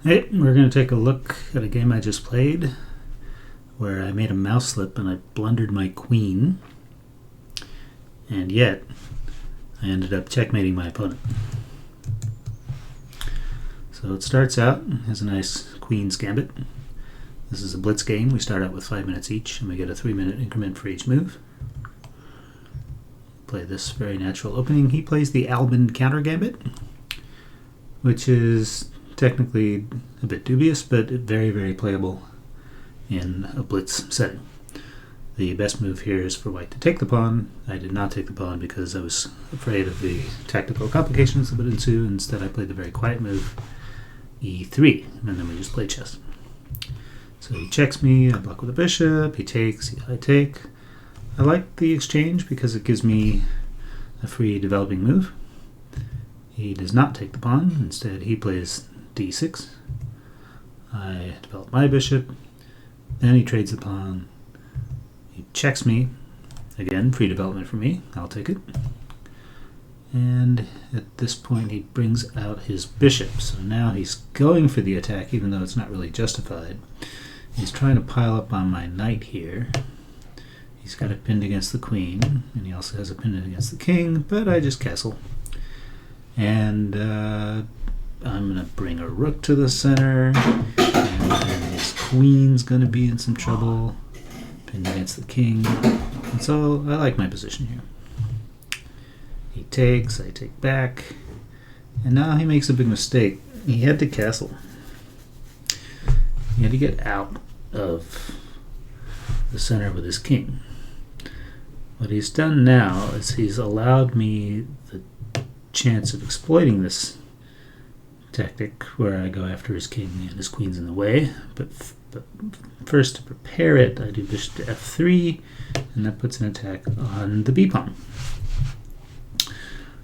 Hey, we're going to take a look at a game I just played where I made a mouse slip and I blundered my queen, and yet I ended up checkmating my opponent. So it starts out as a nice queen's gambit. This is a blitz game. We start out with 5 minutes each and we get a 3-minute increment for each move. Play this very natural opening. He plays the Albin counter gambit, which is technically a bit dubious, but very, very playable in a blitz setting. The best move here is for white to take the pawn. I did not take the pawn because I was afraid of the tactical complications that would ensue. Instead, I played the very quiet move, e3, and then we just play chess. So he checks me, I block with a bishop, he takes, I take. I like the exchange because it gives me a free developing move. He does not take the pawn. Instead, he plays d6. I develop my bishop. Then he trades the pawn. He checks me. Again, free development for me. I'll take it. And at this point, he brings out his bishop. So now he's going for the attack, even though it's not really justified. He's trying to pile up on my knight here. He's got it pinned against the queen, and he also has it pinned against the king, but I just castle. And I'm going to bring a rook to the center, and then his queen's going to be in some trouble, pinned against the king. And so I like my position here. He takes, I take back, and now he makes a big mistake. He had to castle. He had to get out of the center with his king. What he's done now is he's allowed me the chance of exploiting this tactic where I go after his king and his queen's in the way. But first, to prepare it, I do bishop to f3, and that puts an attack on the b-pawn.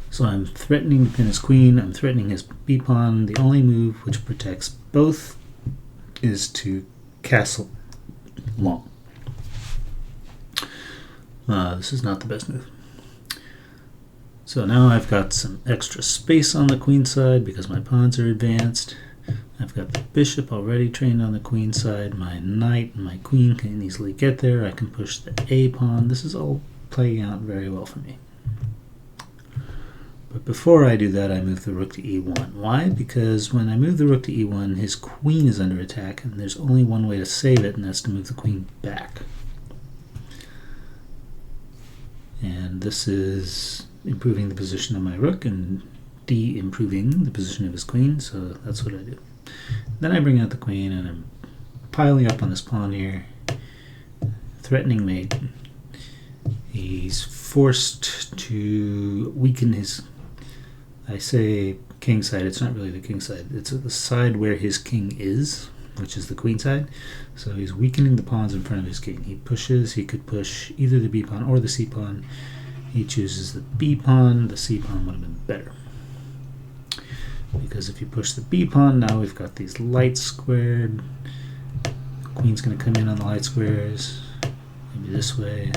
So I'm threatening to pin his queen, I'm threatening his b-pawn. The only move which protects both is to castle long. This is not the best move. So now I've got some extra space on the queen side because my pawns are advanced. I've got the bishop already trained on the queen side. My knight and my queen can easily get there. I can push the a pawn. This is all playing out very well for me. But before I do that, I move the rook to e1. Why? Because when I move the rook to e1, his queen is under attack, and there's only one way to save it, and that's to move the queen back. And this is improving the position of my rook and de-improving the position of his queen, so that's what I do. Then I bring out the queen, and I'm piling up on this pawn here, threatening mate. He's forced to weaken his, I say king side, it's not really the king side, it's the side where his king is, which is the queen side. So he's weakening the pawns in front of his king. He pushes, he could push either the b pawn or the c pawn. He chooses the b pawn, the c pawn would have been better. Because if you push the b pawn, now we've got these light squared. The queen's going to come in on the light squares, maybe this way.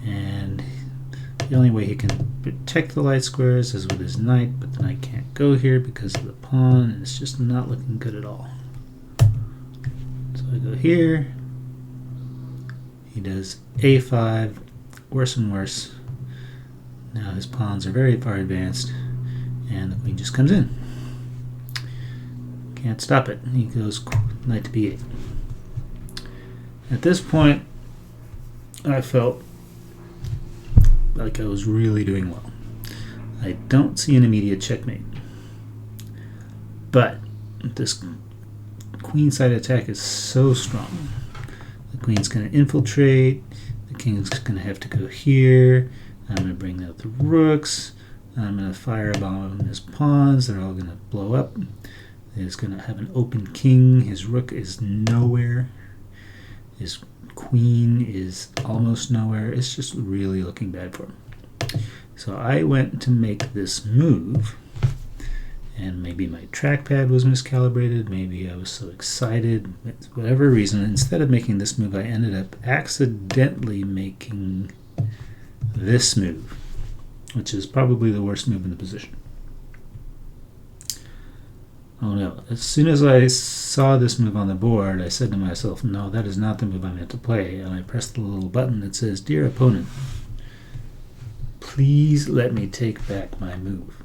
And the only way he can protect the light squares is with his knight, but the knight can't go here because of the pawn, and it's just not looking good at all. So I go here, he does a5, worse and worse. Now his pawns are very far advanced, and the queen just comes in. Can't stop it. He goes knight to b8. At this point, I felt like I was really doing well. I don't see an immediate checkmate, but this queenside attack is so strong. The queen's going to infiltrate, the king's going to have to go here, I'm going to bring out the rooks, I'm going to firebomb his pawns, they're all going to blow up. He's going to have an open king, his rook is nowhere, his queen is almost nowhere. It's just really looking bad for him. So I went to make this move, and maybe my trackpad was miscalibrated, maybe I was so excited, whatever reason, instead of making this move, I ended up accidentally making this move, which is probably the worst move in the position. Oh no. As soon as I saw this move on the board, I said to myself, no, that is not the move I meant to play. And I pressed the little button that says, Dear opponent, please let me take back my move.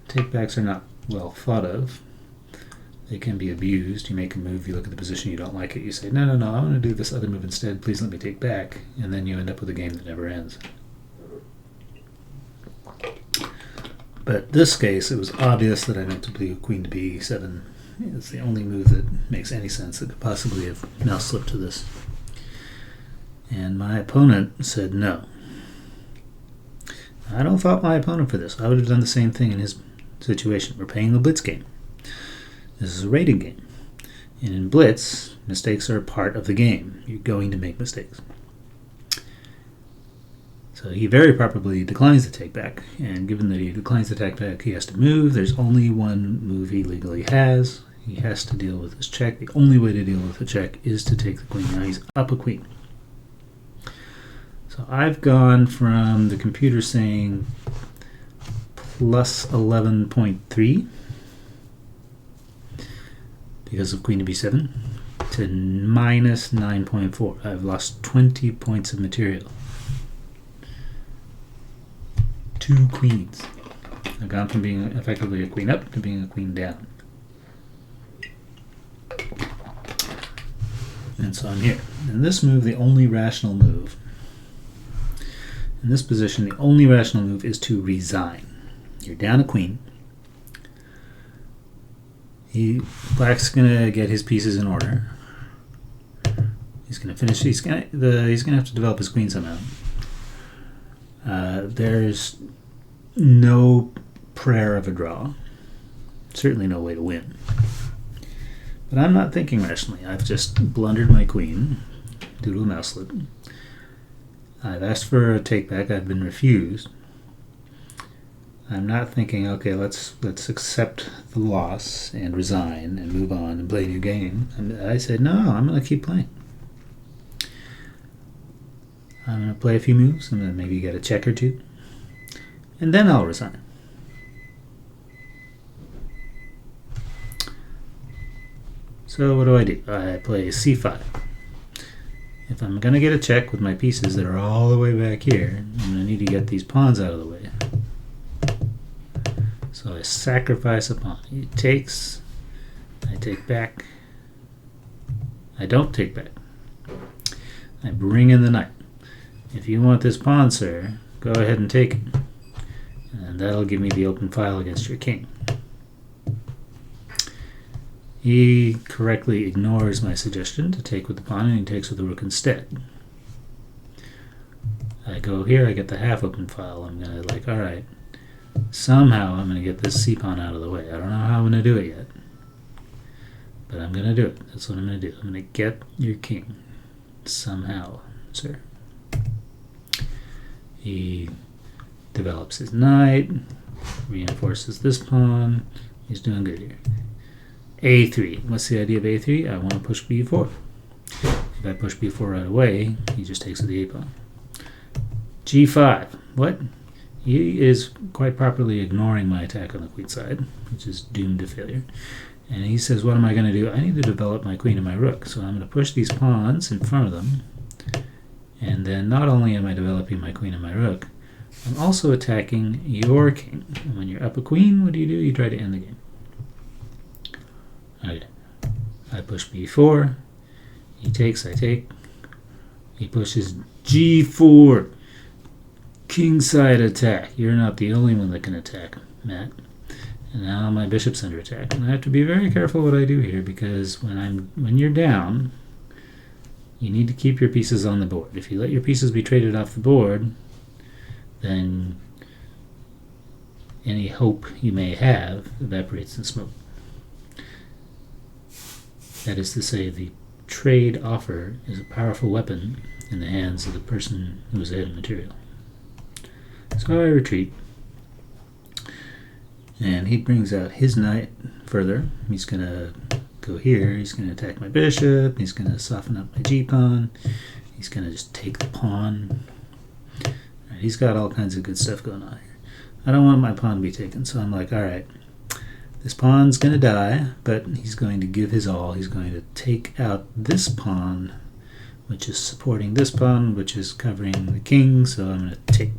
Takebacks are not well thought of. They can be abused. You make a move, you look at the position, you don't like it, you say, no, I want to do this other move instead, please let me take back. And then you end up with a game that never ends. But this case, it was obvious that I meant to play queen to b7. It's the only move that makes any sense that could possibly have mouse slipped to this. And my opponent said no. I don't fault my opponent for this. I would have done the same thing in his situation. We're playing the blitz game. This is a rated game. And in blitz, mistakes are part of the game. You're going to make mistakes. So he very properly declines the take back, and given that he declines the take back, he has to move. There's only one move he legally has. He has to deal with his check. The only way to deal with the check is to take the queen. Now he's up a queen. So I've gone from the computer saying plus 11.3 because of queen to b7 to minus 9.4. I've lost 20 points of material. 2 queens. I've gone from being effectively a queen up to being a queen down. And so I'm here. In this move, the only rational move, in this position, the only rational move is to resign. You're down a queen. Black's gonna get his pieces in order. He's gonna finish. He's gonna have to develop his queen somehow. There's no prayer of a draw. Certainly no way to win. But I'm not thinking rationally. I've just blundered my queen due to a mouse slip. I've asked for a take back. I've been refused. I'm not thinking, okay, let's accept the loss and resign and move on and play a new game. I said, no, I'm going to keep playing. I'm going to play a few moves. I'm going to maybe get a check or two. And then I'll resign. So what do? I play c5. If I'm going to get a check with my pieces that are all the way back here, I'm going to need to get these pawns out of the way. So I sacrifice a pawn. He takes. I take back. I don't take back. I bring in the knight. If you want this pawn, sir, go ahead and take it. And that'll give me the open file against your king. He correctly ignores my suggestion to take with the pawn, and he takes with the rook instead. I go here, I get the half open file. I'm going to alright, somehow I'm going to get this c-pawn out of the way. I don't know how I'm going to do it yet, but I'm going to do it. That's what I'm going to do. I'm going to get your king somehow, sir. He develops his knight, reinforces this pawn. He's doing good here. a3. What's the idea of a3? I want to push b4. If I push b4 right away, he just takes with the a-pawn. g5. What? He is quite properly ignoring my attack on the queen side, which is doomed to failure. And he says, what am I going to do? I need to develop my queen and my rook. So I'm going to push these pawns in front of them. And then not only am I developing my queen and my rook, I'm also attacking your king. And when you're up a queen, what do? You try to end the game. Okay. I push b4. He takes, I take. He pushes g4. Kingside attack. You're not the only one that can attack, Matt. And now my bishop's under attack. And I have to be very careful what I do here, because when you're down, you need to keep your pieces on the board. If you let your pieces be traded off the board, then any hope you may have evaporates in smoke. That is to say, the trade offer is a powerful weapon in the hands of the person who is ahead of material. So I retreat, and he brings out his knight further. He's going to go here, he's going to attack my bishop, he's going to soften up my g-pawn, he's going to just take the pawn. Right, he's got all kinds of good stuff going on here. I don't want my pawn to be taken, so I'm like, alright, This pawn's going to die, but he's going to give his all. He's going to take out this pawn, which is supporting this pawn, which is covering the king, so I'm going to take.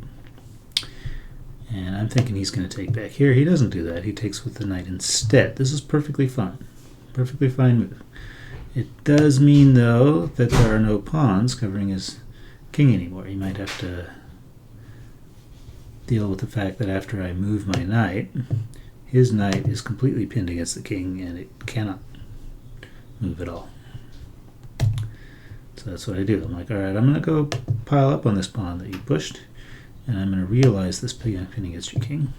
And I'm thinking he's going to take back here. He doesn't do that. He takes with the knight instead. This is perfectly fine. Perfectly fine move. It does mean, though, that there are no pawns covering his king anymore. He might have to deal with the fact that after I move my knight, his knight is completely pinned against the king, and it cannot move at all. So that's what I do. I'm like, all right, I'm going to go pile up on this pawn that you pushed, and I'm going to realize this pin against your king.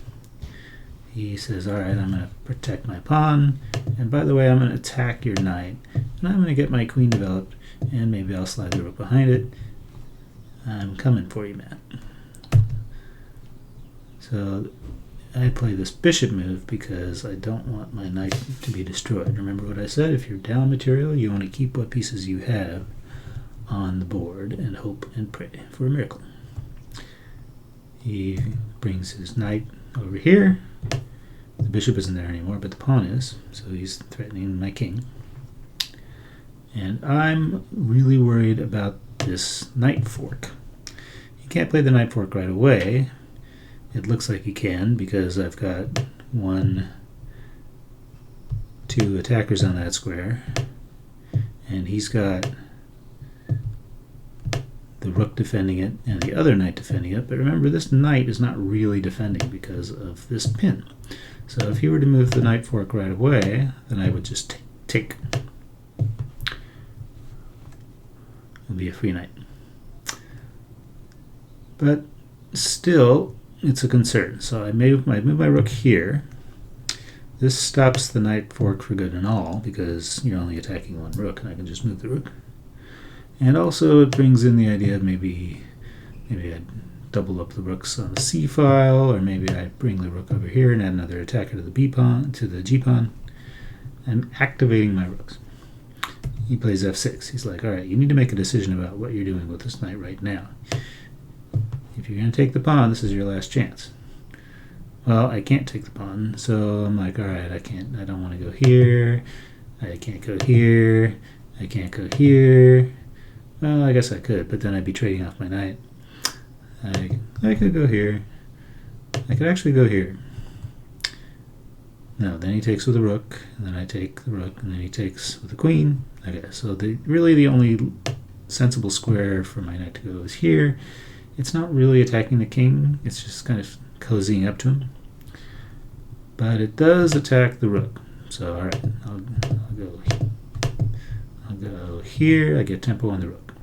He says, all right, I'm going to protect my pawn, and by the way, I'm going to attack your knight, and I'm going to get my queen developed, and maybe I'll slide the rook behind it. I'm coming for you, man. So I play this bishop move because I don't want my knight to be destroyed. Remember what I said, if you're down material, you want to keep what pieces you have on the board and hope and pray for a miracle. He brings his knight over here. The bishop isn't there anymore, but the pawn is, so he's threatening my king. And I'm really worried about this knight fork. He can't play the knight fork right away. It looks like he can because I've got 2 attackers on that square, and he's got the rook defending it and the other knight defending it. But remember, this knight is not really defending because of this pin. So if he were to move the knight fork right away, then I would just take. It would be a free knight. But still, it's a concern. So I move my rook here. This stops the knight fork for good and all because you're only attacking one rook, and I can just move the rook. And also it brings in the idea of maybe I'd double up the rooks on the c file, or maybe I bring the rook over here and add another attacker to the b pawn, to the g pawn. I'm activating my rooks. He plays f6. He's like, all right, you need to make a decision about what you're doing with this knight right now. If you're going to take the pawn, this is your last chance. Well, I can't take the pawn, so I'm like, all right, I don't want to go here. I can't go here. I can't go here. Well, I guess I could, but then I'd be trading off my knight. I could go here. I could actually go here. No, then he takes with the rook, and then I take the rook, and then he takes with the queen. Okay, so really the only sensible square for my knight to go is here. It's not really attacking the king, it's just kind of cozying up to him. But it does attack the rook. So alright, I'll go here, I get tempo on the rook.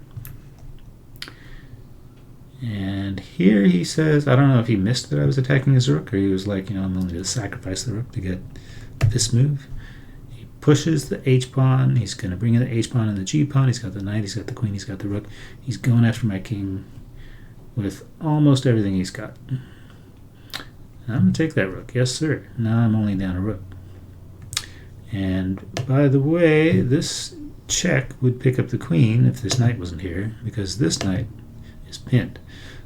And here he says, I don't know if he missed that I was attacking his rook, or he was like, I'm willing to sacrifice the rook to get this move. He pushes the h-pawn, he's going to bring in the h-pawn and the g-pawn, he's got the knight, he's got the queen, he's got the rook. He's going after my king with almost everything he's got. And I'm going to take that rook, yes sir. Now I'm only down a rook. And by the way, this check would pick up the queen if this knight wasn't here, because this knight is pinned.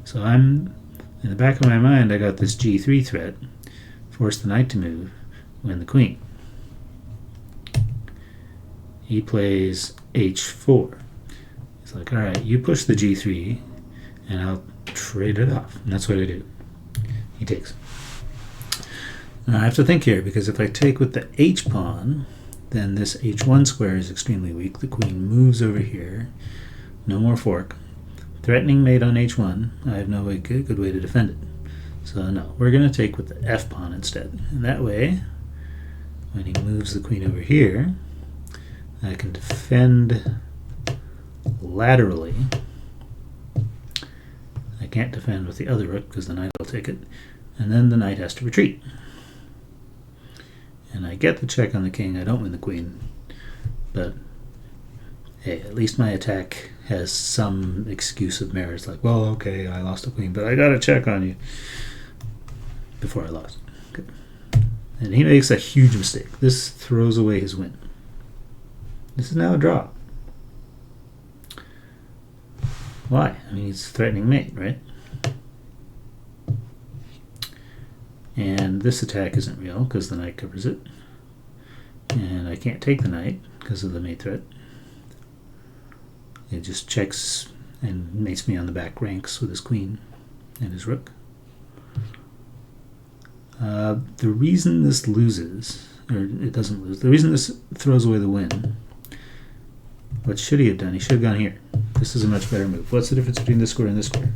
So I'm, in the back of my mind, I got this g3 threat, force the knight to move, win the queen. He plays h4. He's like, all right, you push the g3, and I'll trade it off. And that's what I do. He takes. Now I have to think here, because if I take with the h-pawn, then this h1 square is extremely weak. The queen moves over here. No more fork. Threatening mate on h1, I have no good way to defend it. So no, we're going to take with the f-pawn instead. And that way, when he moves the queen over here, I can defend laterally. I can't defend with the other rook because the knight will take it. And then the knight has to retreat. And I get the check on the king. I don't win the queen. But hey, at least my attack has some excuse of merit. It's like, well, okay, I lost the queen, but I got a check on you before I lost. Good. And he makes a huge mistake. This throws away his win. This is now a draw. Why? I mean, he's threatening mate, right? And this attack isn't real because the knight covers it. And I can't take the knight because of the mate threat. It just checks and mates me on the back ranks with his queen and his rook. The reason this loses, or it doesn't lose, the reason this throws away the win, what should he have done? He should have gone here. This is a much better move. What's the difference between this square and this square?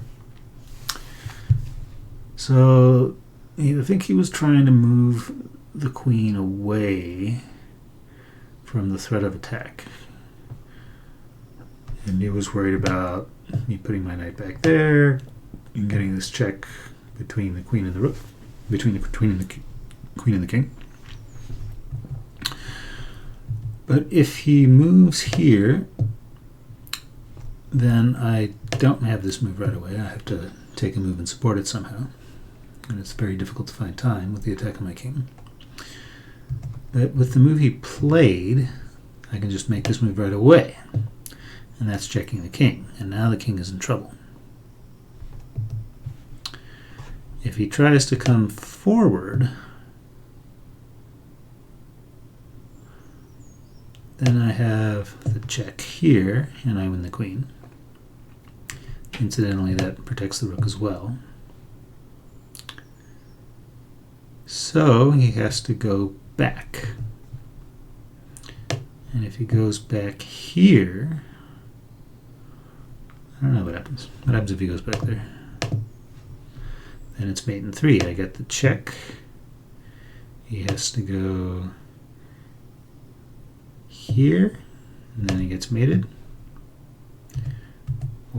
So I think he was trying to move the queen away from the threat of attack. And he was worried about me putting my knight back there and getting this check between the queen and the rook, between the queen and the king. But if he moves here, then I don't have this move right away. I have to take a move and support it somehow. And it's very difficult to find time with the attack on my king. But with the move he played, I can just make this move right away. And that's checking the king. And now the king is in trouble. If he tries to come forward, then I have the check here, and I win the queen. Incidentally, that protects the rook as well. So he has to go back. And if he goes back here, I don't know what happens. What happens if he goes back there? Then it's mate in 3. I get the check. He has to go here, and then he gets mated.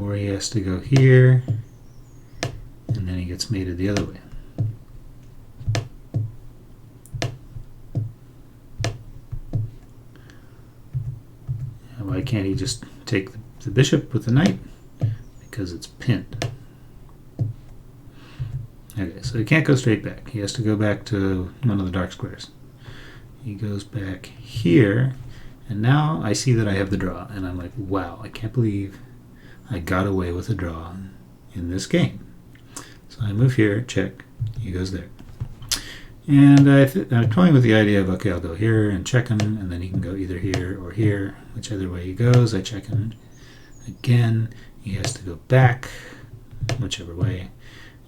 Or he has to go here, and then he gets mated the other way. Why can't he just take the bishop with the knight? Because it's pinned. Okay, so he can't go straight back. He has to go back to one of the dark squares. He goes back here, and now I see that I have the draw, and I'm like, wow, I can't believe I got away with a draw in this game. So I move here, check, he goes there. And I'm toying with the idea of, okay, I'll go here and check him, and then he can go either here or here. Whichever way he goes, I check him again. He has to go back, whichever way.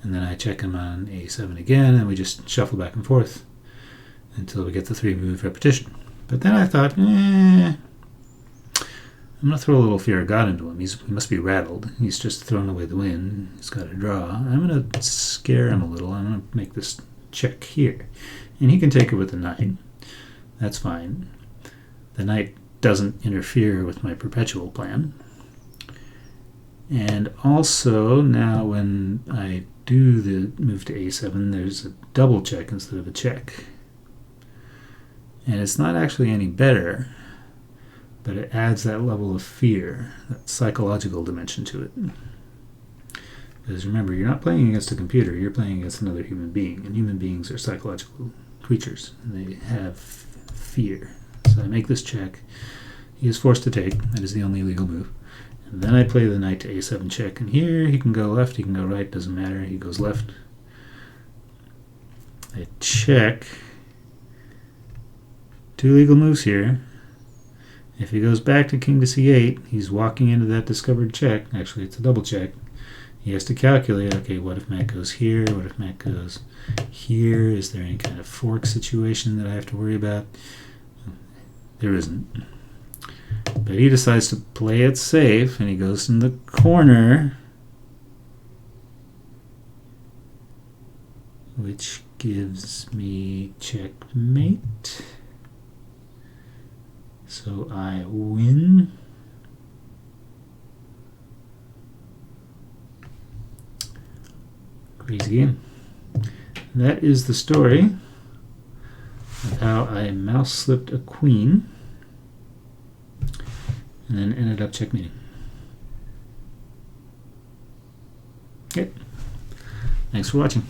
And then I check him on a7 again, and we just shuffle back and forth until we get the 3-move repetition. But then I thought, I'm going to throw a little fear of God into him. He must be rattled. He's just thrown away the win. He's got a draw. I'm going to scare him a little. I'm going to make this check here. And he can take it with the knight. That's fine. The knight doesn't interfere with my perpetual plan. And also, now when I do the move to a7, there's a double check instead of a check. And it's not actually any better, but it adds that level of fear, that psychological dimension to it. Because remember, you're not playing against a computer, you're playing against another human being, and human beings are psychological creatures, and they have fear. So I make this check. He is forced to take. That is the only legal move. And then I play the knight to a7 check, and here he can go left, he can go right, doesn't matter, he goes left. I check. 2 legal moves here. If he goes back to king to c8, he's walking into that discovered check. Actually, it's a double check. He has to calculate, okay, what if Matt goes here? What if Matt goes here? Is there any kind of fork situation that I have to worry about? There isn't. But he decides to play it safe, and he goes in the corner, which gives me checkmate. So I win. Crazy game. That is the story of how I mouse slipped a queen and then ended up checkmating. Okay. Thanks for watching.